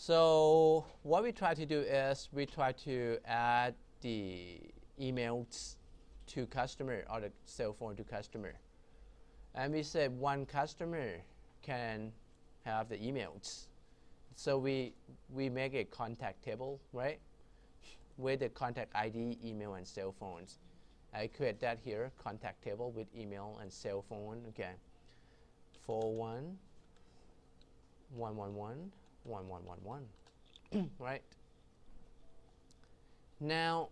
So what we try to do is we try to add the emails to customer or the cell phone to customer. And we say one customer can have the emails. So we make a contact table, right? With the contact ID, email, and cell phones. I create that here, contact table with email and cell phone. Okay, 41 111 1111. Right? Now,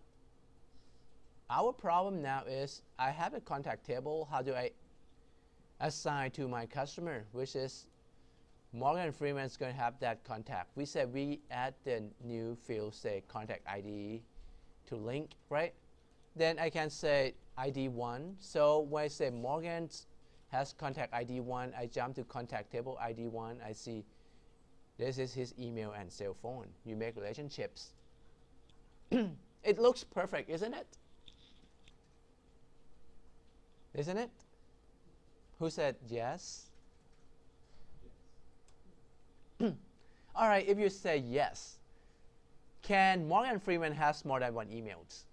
our problem now is I have a contact table. How do I assign to my customer, which is Morgan Freeman is going to have that contact. We said we add the new field, say contact ID to link, right? Then I can say ID 1. So when I say Morgan has contact ID 1, I jump to contact table ID 1. I see this is his email and cell phone. You make relationships. It looks perfect, isn't it? Isn't it? Who said yes? All right, if you say yes, can Morgan Freeman has more than one emails?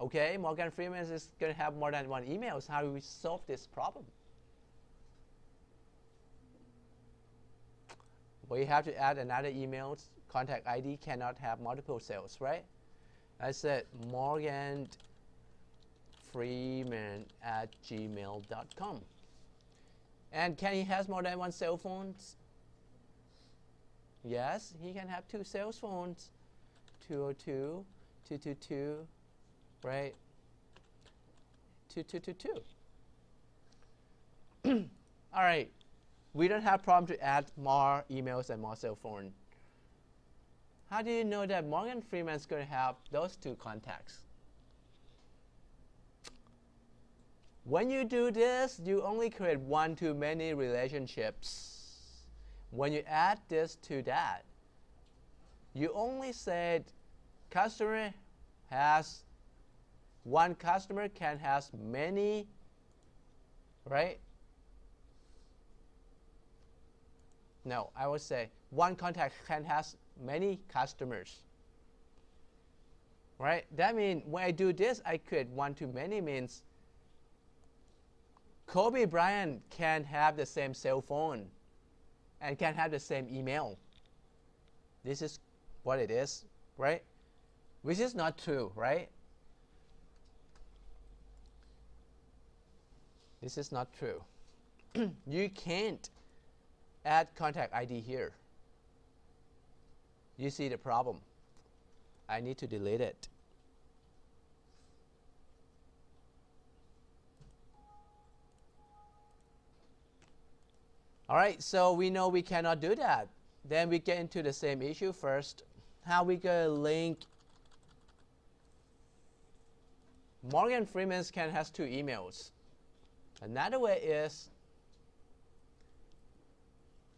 Okay, Morgan Freeman is going to have more than one emails. How do we solve this problem? We have to add another email. Contact ID cannot have multiple cells, right? I said Morgan Freeman at gmail.com. And can he has more than one cell phone? Yes, he can have two cell phones. 202, 222, right? 2222. All right. We don't have problem to add more emails and more cell phone. How do you know that Morgan Freeman is going to have those two contacts? When you do this, you only create one-to-many relationships. When you add this to that, you only said customer has one customer can has many, right? No, I would say one contact can has many customers, right? That means when I do this, I create one-to-many means Kobe Bryant can have the same cell phone and can have the same email. This is what it is, right? Which is not true, right? This is not true. You can't add contact ID here. You see the problem. I need to delete it. All right, so we know we cannot do that. Then we get into the same issue first. How we going to link Morgan Freeman has two emails. Another way is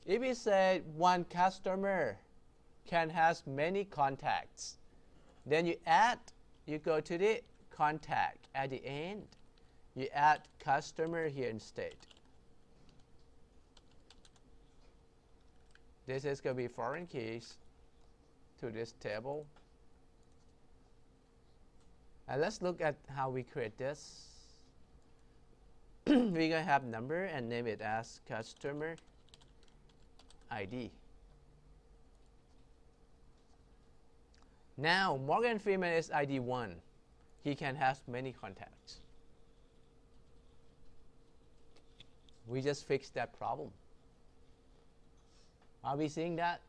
if we say one customer can has many contacts, then you go to the contact at the end. You add customer here instead. This is going to be foreign keys to this table. And let's look at how we create this. We're going to have number and name it as customer ID. Now, Morgan Freeman is ID 1. He can have many contacts. We just fixed that problem. Are we seeing that?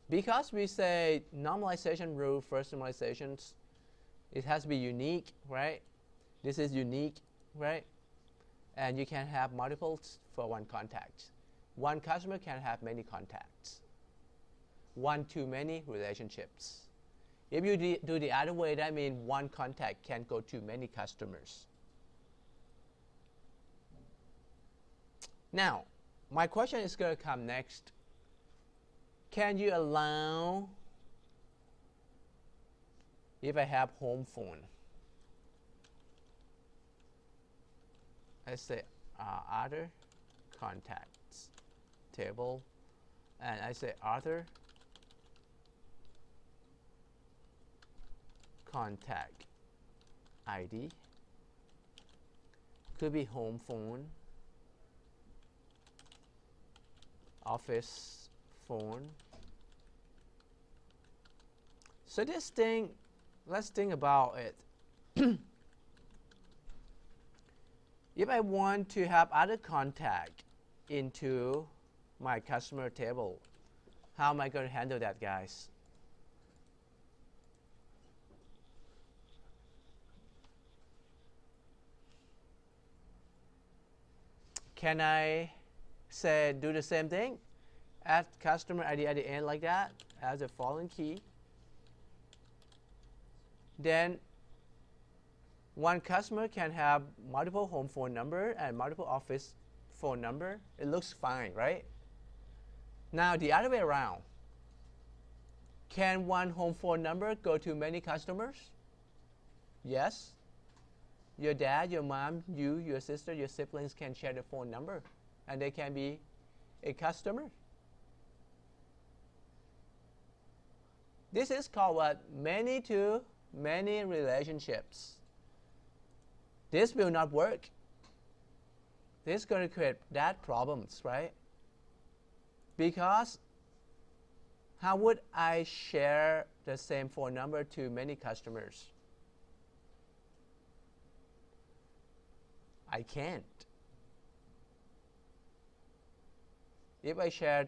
Because we say normalization rule, first normalizations, it has to be unique, right? This is unique, right? And you can have multiples for one contact. One customer can have many contacts. One-to-many relationships. If you do the other way, that means one contact can go to many customers. Now, my question is going to come next. Can you allow, if I have home phone, I say other contacts table, and I say author contact ID, could be home phone, office phone. So this thing, let's think about it. If I want to have other contact into my customer table, how am I going to handle that, guys? Can I say do the same thing? Add customer ID at the end like that as a foreign key. Then one customer can have multiple home phone number and multiple office phone number. It looks fine, right? Now the other way around. Can one home phone number go to many customers? Yes. Your dad, your mom, you, your sister, your siblings can share the phone number, and they can be a customer. This is called what? Many to many relationships. This will not work. This is going to create that problems, right? Because how would I share the same phone number to many customers? I can't. If I shared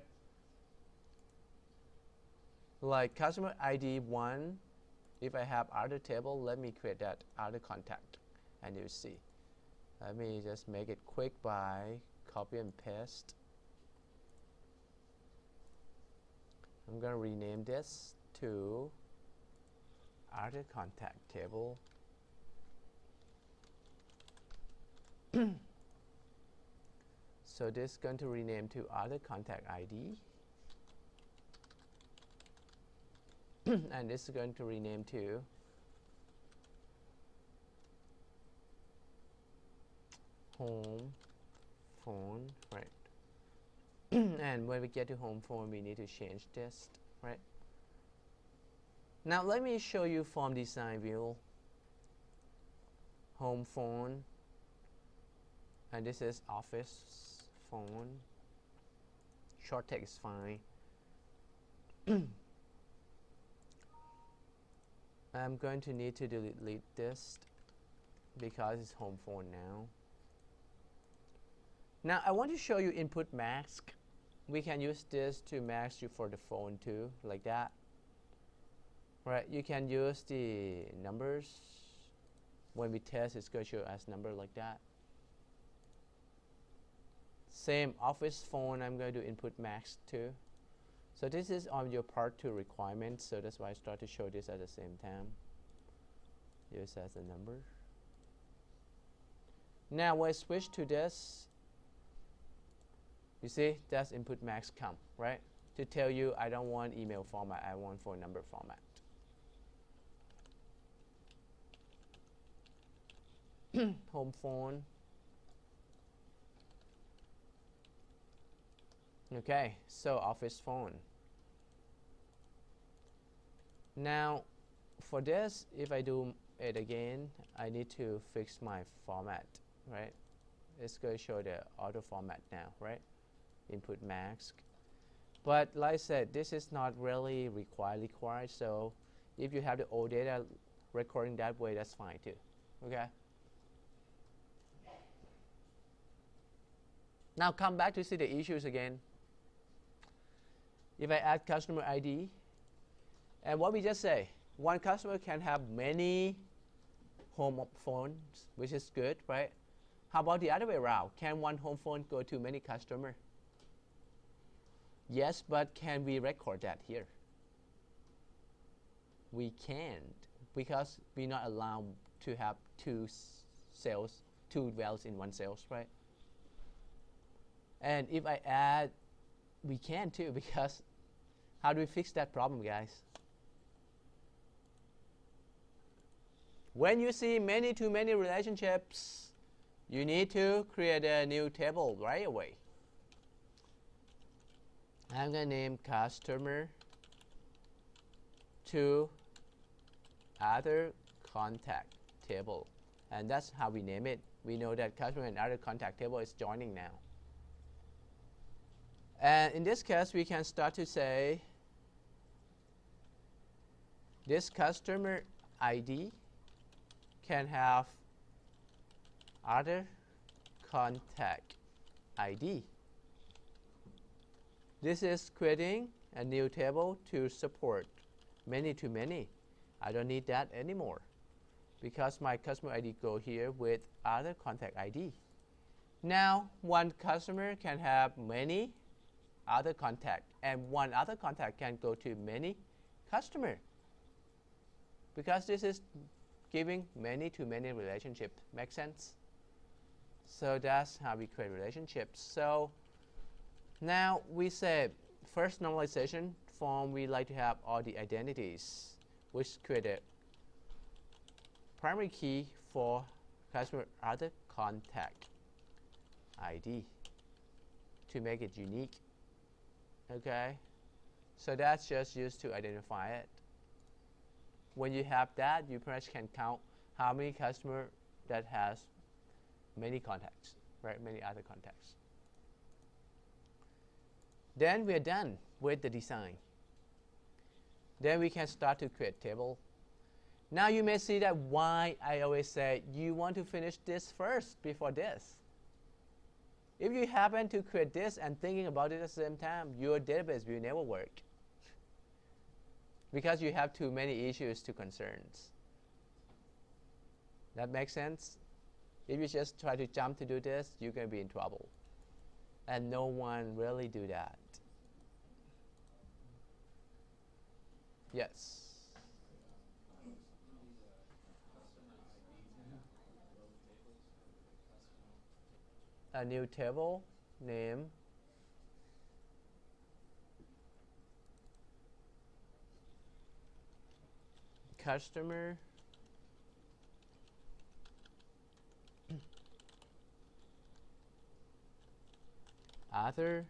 like customer ID 1, if I have other table, let me create that other contact, and you see. Let me just make it quick by copy and paste. I'm going to rename this to other contact table. So this is going to rename to other contact ID. And this is going to rename to home phone, right? And when we get to home phone, we need to change this, right? Now let me show you form design view. Home phone, and this is office phone. Short text is fine. I'm going to need to delete this because it's home phone now. Now I want to show you input mask. We can use this to mask you for the phone too, like that. Right, you can use the numbers. When we test, it's going to show as number like that. Same office phone, I'm going to do input mask too. So this is on your part 2 requirements, so that's why I start to show this at the same time. Use as a number. Now when I switch to this, you see that's input max come, right? To tell you I don't want email format, I want phone number format. Home phone. Okay, so office phone. Now for this, if I do it again, I need to fix my format, right? It's going to show the auto format now, right? Input mask. But like I said, this is not really required, so if you have the old data recording that way, that's fine too, okay? Now come back to see the issues again. If I add customer ID, and what we just say, one customer can have many home phones, which is good, right? How about the other way around? Can one home phone go to many customers? Yes, but can we record that here? We can't, because we're not allowed to have two values in one cells, right? And if I add, we can too, because how do we fix that problem, guys? When you see many to many relationships, you need to create a new table right away. I'm going to name customer to other contact table. And that's how we name it. We know that customer and other contact table is joining now. And in this case, we can start to say this customer ID can have other contact ID. This is creating a new table to support many-to-many. I don't need that anymore because my customer ID go here with other contact ID. Now, one customer can have many other contact, and one other contact can go to many customer because this is giving many-to-many relationship. Make sense? So that's how we create relationships. So now we say first normalization form, we like to have all the identities, which create a primary key for customer other contact ID to make it unique. Okay, so that's just used to identify it. When you have that, you pretty much can count how many customer that has many contacts, right? Many other contacts. Then we're done with the design. Then we can start to create table. Now you may see that why I always say you want to finish this first before this. If you happen to create this and thinking about it at the same time, your database will never work because you have too many issues to concerns. That makes sense? If you just try to jump to do this, you're going to be in trouble. And no one really do that. Yes. A new table name customer other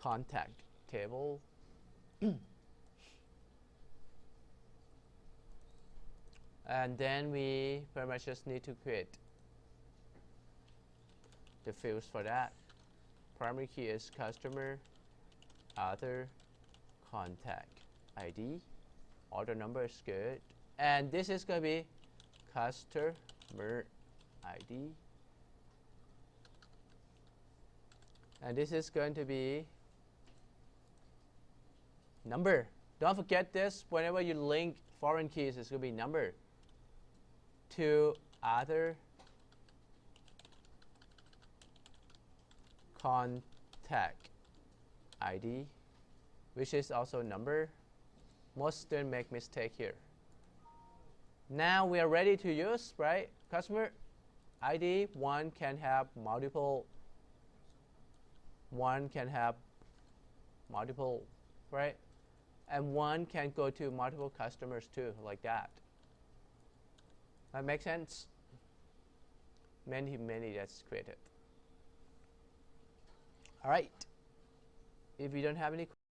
contact table and then we pretty much just need to create the fields for that. Primary key is customer other contact ID. Order number is good. And this is going to be customer ID. And this is going to be number. Don't forget this. Whenever you link foreign keys, it's going to be number to other contact ID, which is also number. Most students make mistake here. Now we are ready to use, right? Customer ID, one can have multiple, right? And one can go to multiple customers too, like that. That makes sense? Many that's created. All right. If you don't have any questions,